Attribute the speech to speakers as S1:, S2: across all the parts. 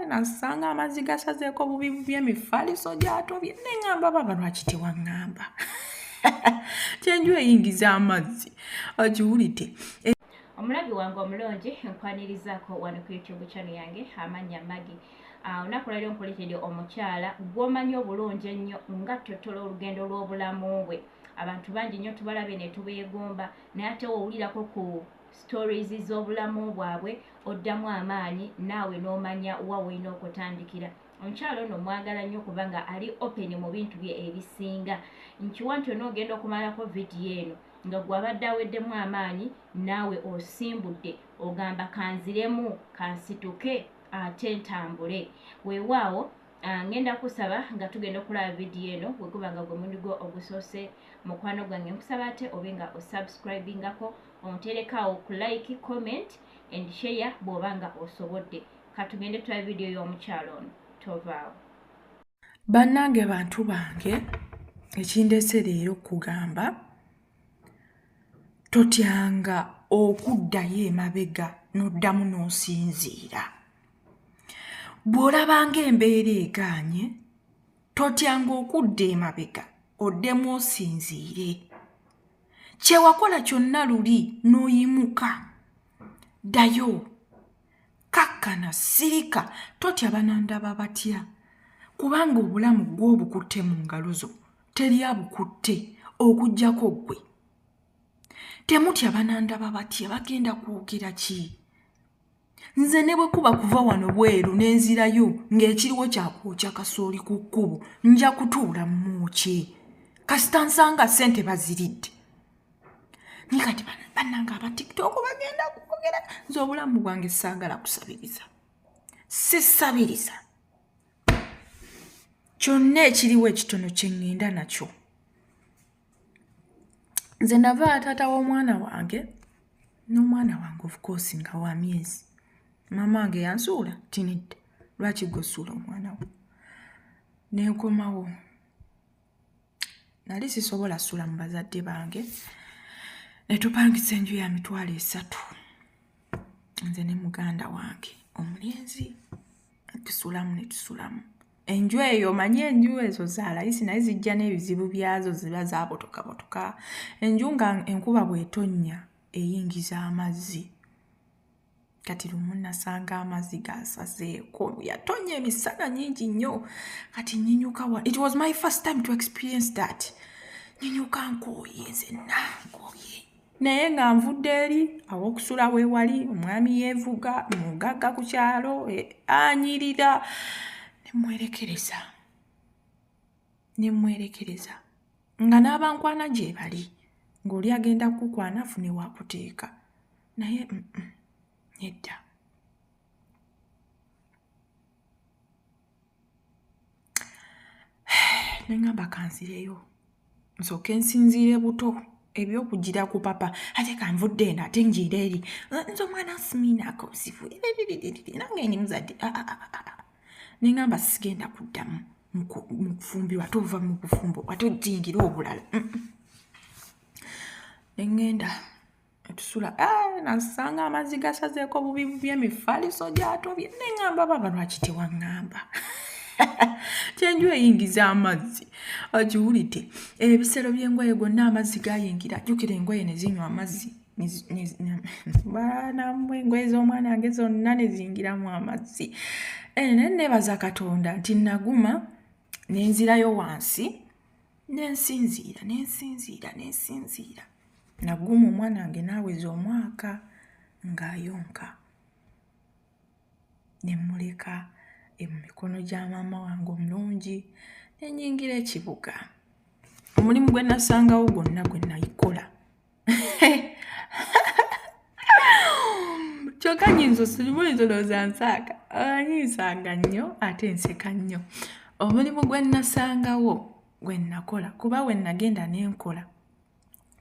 S1: nasanga amazzi gasazeeko bubi by'emifaliso gy'atobye ne ŋŋamba baba lwaki tewaŋŋamba kyenju eyingiza amazzi okiwulite.
S2: Omulabi wange omulungi nkwanirizaako wano ku YouTube channel yange amannya Maggie. Olunaku leero nkuleetedde omukyala gw'omanyi obulungi ennyo nga ttotola olugendo lw'obulamu bwe. Abantu bangi nnyo tubalabe ne tubeegomba naye ate owulirako ku stories z'obulamu bwabwe oddamu amaanyi naawe n'omanya wa olina okutandikira. Omukyala ono mwagala nnyo kubanga ali open mu bintu bye ebisinga. Nkiwa nti onoogenda okumalako vidiyo eno nga gw'abadde aweddemu amaanyi naawe osimbudde ogamba kanziremu kansituke ate ntambule. Weewaawo ngenda kusaba nga tugenda okulaba vidiyo eno bwekuba nga gwe mundi gwo ogusoose mukwano gwange nkusaba ate obe nga osubscribingako onterekaawo ku like, comment and share bw'oba nga osobodde. Katugende tulaba vidiyo y'omukyalo ono tovaawo.
S1: Bannange bantu bange ekindese leero kugamba totyanga okuddayo emabega n'oddamu n'osinziira. Bw'olabanga embeera egaanye totyanga okudda emabega oddemu osinziire. Kyewakola kyonna luli n'oyimuka ddayo kakkana sirika totya banandaba batya kubanga obulamu gw'obukutte mu ngalo zo teri abukutte okuggyako ggwe. Temutya banandaba batya bagenda kwogera ki? Nze ne bwe kuba kuva wano bweru n'enzirayo ng'ekiriwo kyakwokya kasooli ku kkubo nja kutuula mmuki kasita nsanga ssente baziridde. Ni kati bannange aba TikTok bagenda kwogera. Nze obulamu bwange saagala kusabiriza. Sisabiriza. Kyonna ekiriwo ekitono kye ŋŋenda nakyo. Nze nava taata w'omwana wange n'omwana wange of course nga wa myezi. Mama wange yansuula tinidde. Lwaki gwosuula omwana wo? Nenkomawo. Nali sisobola sula mu bazadde bange. Ne tupangisa enju ya mitwalo 3. Nze ne muganda wange omulenzi tusulamu ne tusulamu. Enju eyo manyi enju ezo zaalayisi naye zijja n'ebizibu byazo ziba zaabotokabotoka. Enju nga enkuba bw'etonnya eyingiza amazzi. Kati lumu nasanga amazzi gasazeeko yatonnya emisana nyingi nnyo. Kati nyinyuka wa. It was my first time to experience that. Nyinyuka nkooye nzenna nkooye. Naye nga nvudde eri aw'okusula we wali omwami yeevuga mugagga ku kyalo anyirira nemwerekereza nga n'abankwana gye bali ng'oli agenda kukwana afune waakuteeka naye nedda. Neŋŋamba kanzireyo nsooke nsinziire buto ebyokugira ku papa ate kanvudde eno ate njiira eri nze omwana nsiminaako buzibu nange ni muzadde neŋŋamba sigenda kuddamu mu kufumbirwa ate ova mu kufumbo ate ojjingira obulala. Neŋŋenda etusula nasanga amazzi gasazeeko bubi by'emifaliso gy'atobye neŋŋamba baba lwaki tewaŋŋamba kyenju eyingiza amazzi okiwulite. Ebisero by'engoye gonna amazzi gayingira. Jjukira engoye ne zinywa amazzi baanammwe engoye z'omwana wange zonna ne ziyingiramu amazzi. Ne neebaza Katonda nti naguma nenzirayo wansi nensinziira. Naguma omwana wange n'aweza omwaka ng'ayonka. Ne mmuleka mu mikono gya maama wange omulungi ne nnyingira ekibuga. Omulimu gwe nasangawo gwonna gwe nayikola. Kyokka nyinzolooza nsaaka nyinsanga nnyo ate nseka nnyo. Omulimu gwe nasangawo gwe nakola kuba we nagenda nenkola.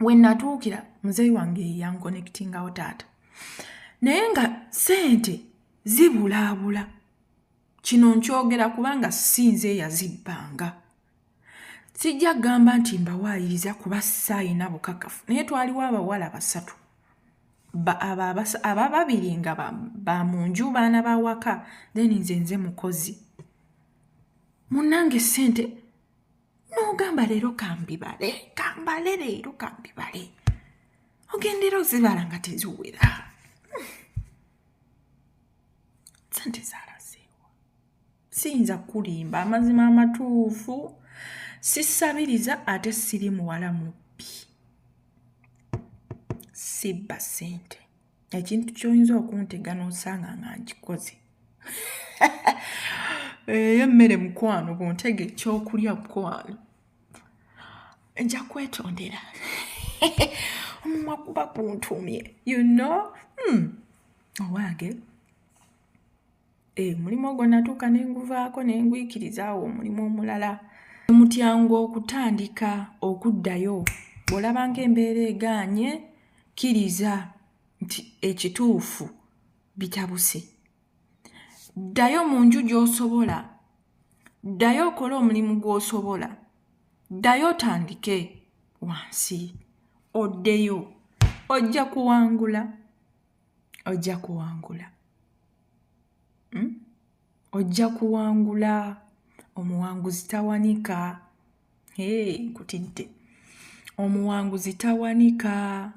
S1: We natuukira muzeeyi wange yankonekitingawo taata. Naye nga ssente zibulaabula. Kino nkyogera kubanga si nze yazibbanga. Sijja gamba nti mbawaayiriza kuba saayina bukakafu naye twaliwo abawala 3. aba babiri nga ba mu nju baana ba waka then nze mukozi munnange ssente n'ogamba leero kambale leero kambibale ogendera ozibala nga teziwera ssente zaalaseewa siyinza kulimba amazima amatuufu sisabiriza ate siri muwala mubbi sibba ssente ekintu ky'oyinza okuntega n'osanga nga nkikoze emmere mukwano bw'ontega ekyokulya mukwano nja kwetondera omumwa kuba kuntumye owange mulimu ogwo natuuka nenguvaako nengwikirizaawo omulimu omulala mutyango okutandika okuddayo bw'olaba ng'embeera egaanye kkiriza nti ekituufu bitabuse ddayo mu nju gy'osobola ddayo okole omulimu gw'osobola ddayo otandike wansi oddeyo ojja kuwangula ojja kuwangula omuwanguzi tawanika nkutidde omuwanguzi tawanika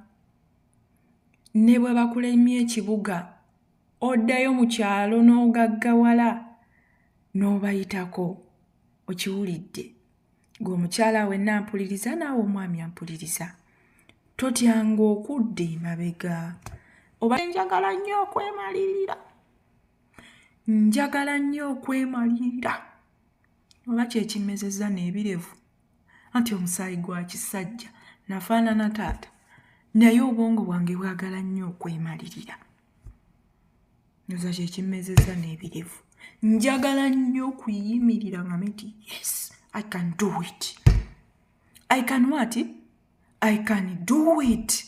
S1: ne bwe bakulemye ekibuga oddayo mu kyalo n'ogaggawala n'obayitako okiwulidde gwe omukyala wenna ampuliriza naawe omwami ampuliriza totyanga okudda emabega oba njagala nnyo okwemalirira oba kyekimezezza n'ebirevu anti omusaayi gwa kisajja nafaanana taata naye obwongo bwange bwagala nnyo okwemalirira nyoza kyekimezezza n'ebirevu njagala nnyo okuyimirira nga meti yes I can do it. I can what? I can do it.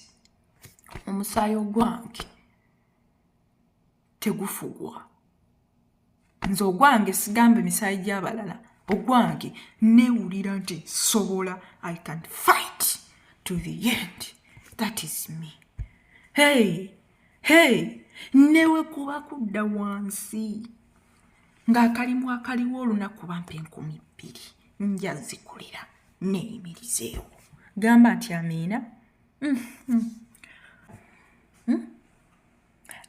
S1: Omusaayi ogwange tegufugwa. Nze ogwange sigambe misaayi gy'abalala. Ogwange neewulira nti sobola. I can fight to the end. That is me. Hey, newe kuba kudda wansi. Ng'akalimu akaliwo olunaku bampe 2,000. Nja zikulira neeyimirizeewo. Gamba nti amiina.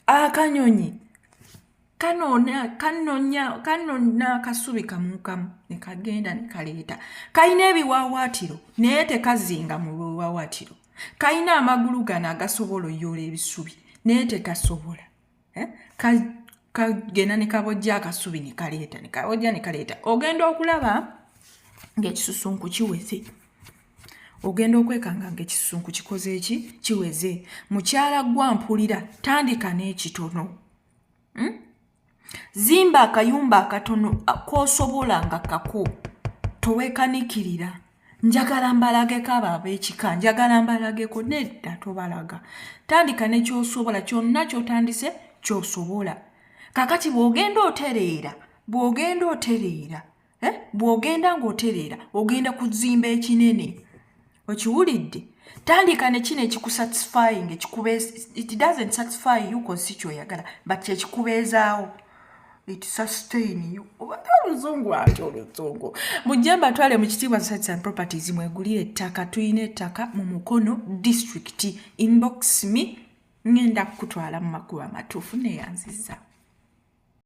S1: Akanyonyi kanona akasubi kamukamu ne kagenda ne kaleeta. Kayina ebiwaawaatiro naye tekazinga mu biwaawaatiro. Kayina amagulu gano agasobola oyoola ebisubi naye tekasobola. Kagenda ne kabojja akasubi ne kaleeta ne kabojja ne kaleeta. Ogenda okulaba ng'ekisusunku kiweze. Ogenda okwekanga ng'ekisusunku kikoze eki kiweze. Mukyala gwa mpulira tandika n'ekitono. Zimba akayumba akatono k'osobola nga kako. Toweekanikirira. Njagala mbalageko abo ab'ekika. Njagala mbalageko nedda tobalaga. Tandika ne ky'osobola kyonna ky'otandise ky'osobola. Kakati bw'ogenda ng'otereera ogenda kuzimba ekinene. Okiwulidde? Tandika ne kino ekikusatisfying it doesn't satisfy you cause kyoyagala but ekikubeezaawo it sustain you. Oluzungu ati oluzungu. Mujjemba twale mu Kitiibwa Sites and Properties mwegulire ettaka. Tuyina ettaka mu Mukono district. Inbox me ngenda kukutwala mu makubo amatuufu neeyanziza.